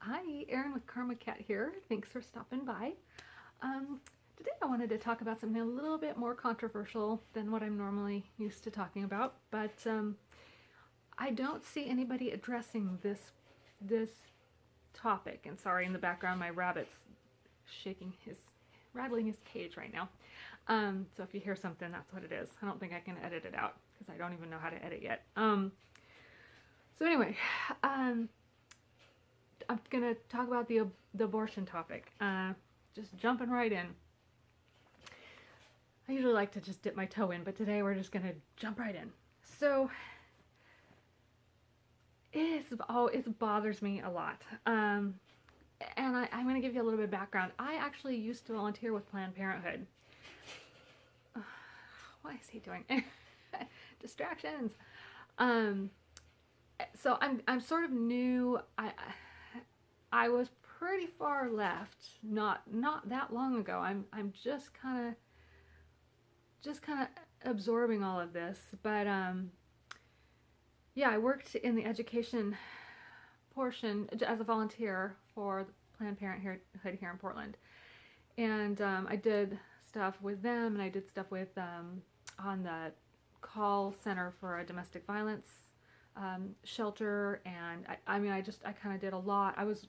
Hi, Erin with Karma Cat here. Thanks for stopping by. Um, Today I wanted to talk about something a little bit more controversial than what I'm normally used to talking about, but I don't see anybody addressing this topic. And sorry, in the background, my rabbit's shaking his, rattling his cage right now. So if you hear something, that's what it is. I don't think I can edit it out because I don't even know how to edit yet. So anyway, um, I'm gonna talk about the abortion topic. Just jumping right in. I usually like to just dip my toe in, but today we're just gonna jump right in. So it bothers me a lot. And I'm gonna give you a little bit of background. I actually used to volunteer with Planned Parenthood. What is he doing? Distractions. Um, so I'm sort of new. I was pretty far left not that long ago. I'm just kind of absorbing all of this, but yeah, I worked in the education portion as a volunteer for Planned Parenthood here in Portland, and I did stuff with them, and I did stuff with on the call center for a domestic violence shelter, and I mean I kind of did a lot. I was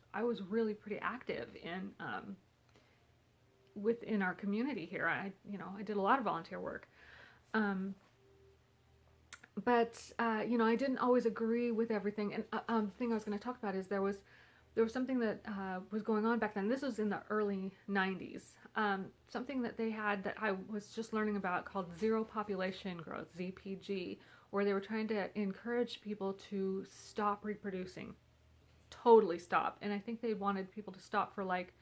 really pretty active in within our community here. I did a lot of volunteer work. Um, but I didn't always agree with everything. And the thing I was going to talk about is there was something that was going on back then. This was in the early '90s. Something that they had that I was just learning about called zero population growth (ZPG), where they were trying to encourage people to stop reproducing, totally stop. And I think they wanted people to stop for like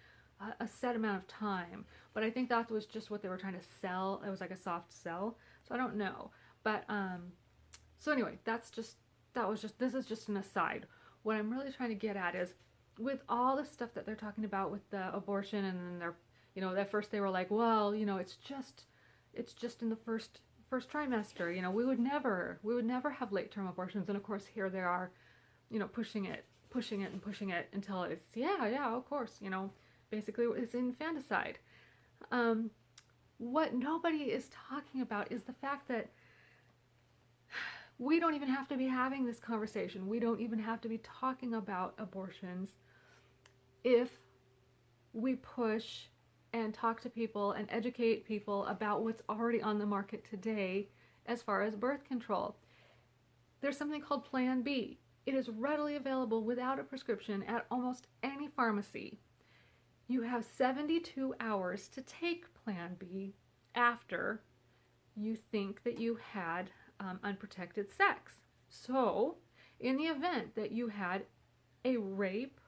a set amount of time. But I think that was just what they were trying to sell. It was like a soft sell. So I don't know. But so anyway, this is just an aside. What I'm really trying to get at is with all the stuff that they're talking about with the abortion, and then at first they were like, well, it's just in the first trimester. We would never have late term abortions. And of course here they are, pushing it until it's yeah, of course, basically it's infanticide. Um, what nobody is talking about is the fact that we don't even have to be having this conversation. We don't even have to be talking about abortions if we push and talk to people and educate people about what's already on the market today as far as birth control. There's something called Plan B. It is readily available without a prescription at almost any pharmacy. You have 72 hours to take Plan B after you think that you had unprotected sex. So, in the event that you had a rape,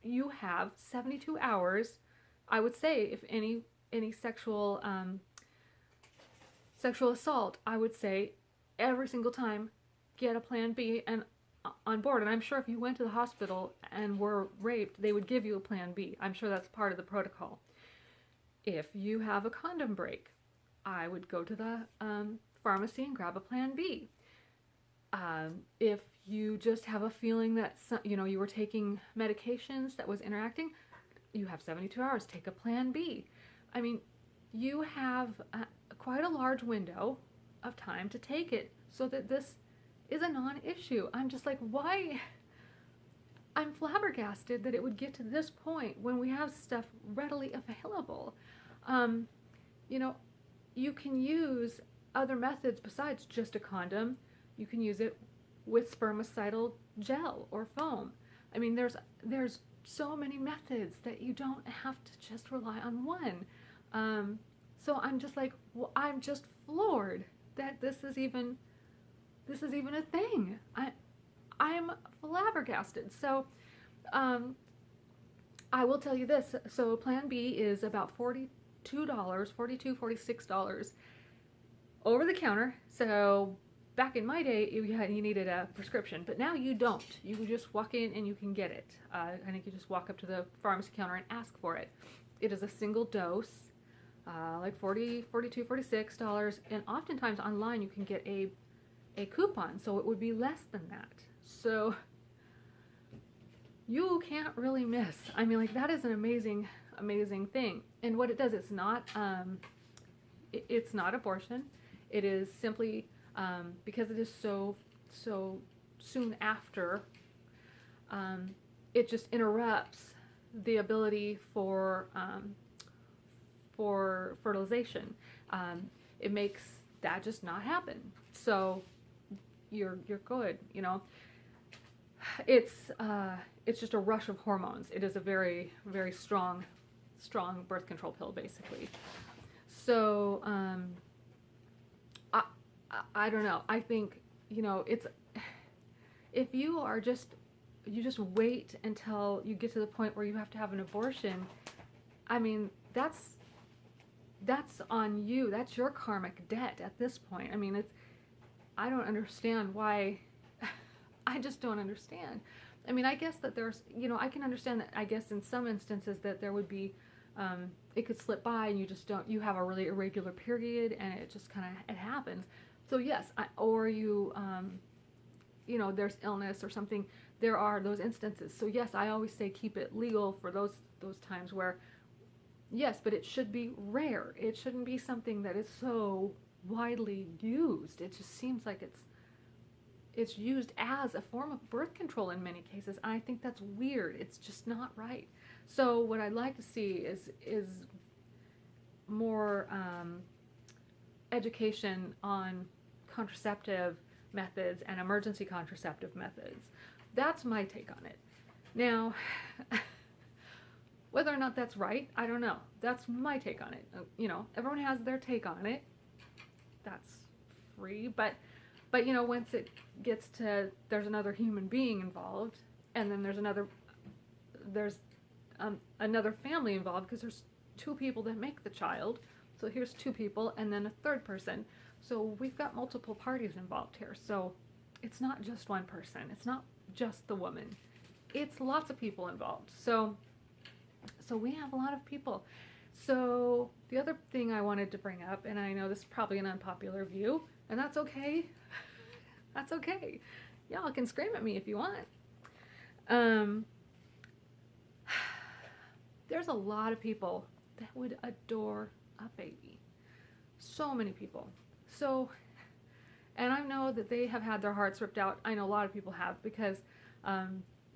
you have 72 hours. I would say if any sexual assault, I would say every single time get a Plan B and on board. And I'm sure if you went to the hospital and were raped, they would give you a Plan B. I'm sure that's part of the protocol. If you have a condom break, I would go to the pharmacy and grab a Plan B. If you just have a feeling that you were taking medications that was interacting, you have 72 hours. Take a Plan B. I mean, you have quite a large window of time to take it so that this is a non-issue. I'm just like, why? I'm flabbergasted that it would get to this point when we have stuff readily available. Um, you know, you can use other methods besides just a condom. You can use it with spermicidal gel or foam. I mean, there's so many methods that you don't have to just rely on one. So I'm just like, well, I'm just floored that this is even a thing. I'm flabbergasted. So I will tell you this. So Plan B is about $42, $46 over the counter. So back in my day, you needed a prescription, but now you don't. You can just walk in and you can get it. I think you just walk up to the pharmacy counter and ask for it. It is a single dose, like $42, $46, and oftentimes online you can get a coupon, so it would be less than that. So you can't really miss. I mean, like, that is an amazing, amazing thing. And what it does, it's not abortion. It is simply, because it is so soon after, it just interrupts the ability for fertilization. It makes that just not happen. So you're good. You know, it's just a rush of hormones. It is a very, very strong birth control pill, basically. So I don't know. I think, you know, it's, if you just wait until you get to the point where you have to have an abortion. I mean, that's on you. That's your karmic debt at this point. I mean, I don't understand why. I just don't understand. I mean, I guess that there's, you know, I can understand that, I guess in some instances that there would be, it could slip by and you have a really irregular period and it just kind of, it happens. So yes, or you, you know, there's illness or something. There are those instances. So yes, I always say keep it legal for those times where, yes, but it should be rare. It shouldn't be something that is so widely used. It just seems like it's used as a form of birth control in many cases. I think that's weird. It's just not right. So what I'd like to see is more education on contraceptive methods and emergency contraceptive methods. That's my take on it. Now, whether or not that's right, I don't know. That's my take on it. You know, everyone has their take on it. That's free, but you know, once it gets to, there's another human being involved, and then there's another family involved, because there's two people that make the child. So here's two people and then a third person. So we've got multiple parties involved here. So it's not just one person. It's not just the woman. It's lots of people involved. So we have a lot of people. So the other thing I wanted to bring up, and I know this is probably an unpopular view, and that's okay. That's okay. Y'all can scream at me if you want. There's a lot of people that would adore a baby. So many people. So, and I know that they have had their hearts ripped out. I know a lot of people have, because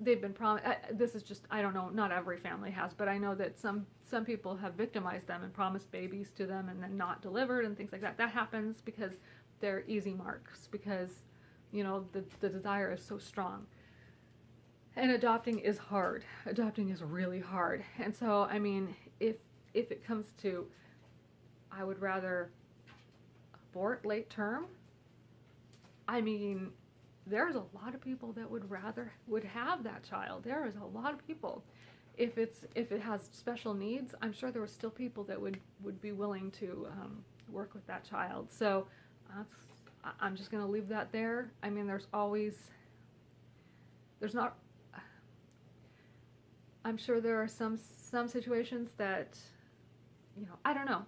they've been promised. This is just, I don't know, not every family has, but I know that some people have victimized them and promised babies to them and then not delivered and things like that. That happens because they're easy marks, because, you know, the desire is so strong. And adopting is hard. Adopting is really hard. And so, I mean, if it comes to, I would rather abort late term, I mean, there's a lot of people that would have that child. There is a lot of people. If it has special needs, I'm sure there are still people that would be willing to work with that child. So I'm just going to leave that there. I mean, I'm sure there are some situations that, you know, I don't know.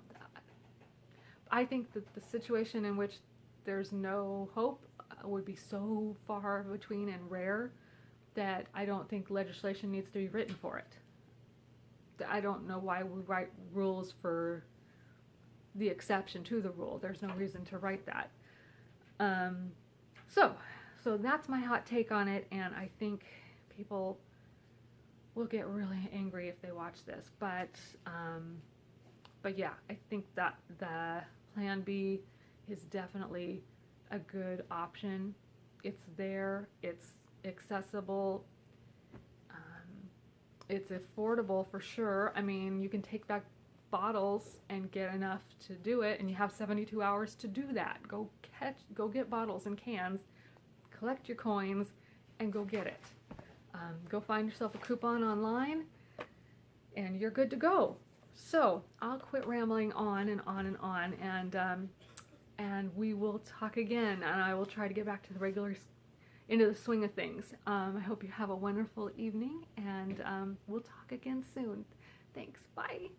I think that the situation in which there's no hope would be so far between and rare that I don't think legislation needs to be written for it. I don't know why we write rules for the exception to the rule. There's no reason to write that. So that's my hot take on it, and I think people will get really angry if they watch this. But yeah, I think that the Plan B is definitely a good option. It's there, it's accessible, it's affordable for sure. I mean, you can take back bottles and get enough to do it, and you have 72 hours to do that. Go get bottles and cans, collect your coins, and go get it. Go find yourself a coupon online, and you're good to go. So I'll quit rambling on and on and on, and we will talk again, and I will try to get back to the into the swing of things. I hope you have a wonderful evening, and we'll talk again soon. Thanks. Bye.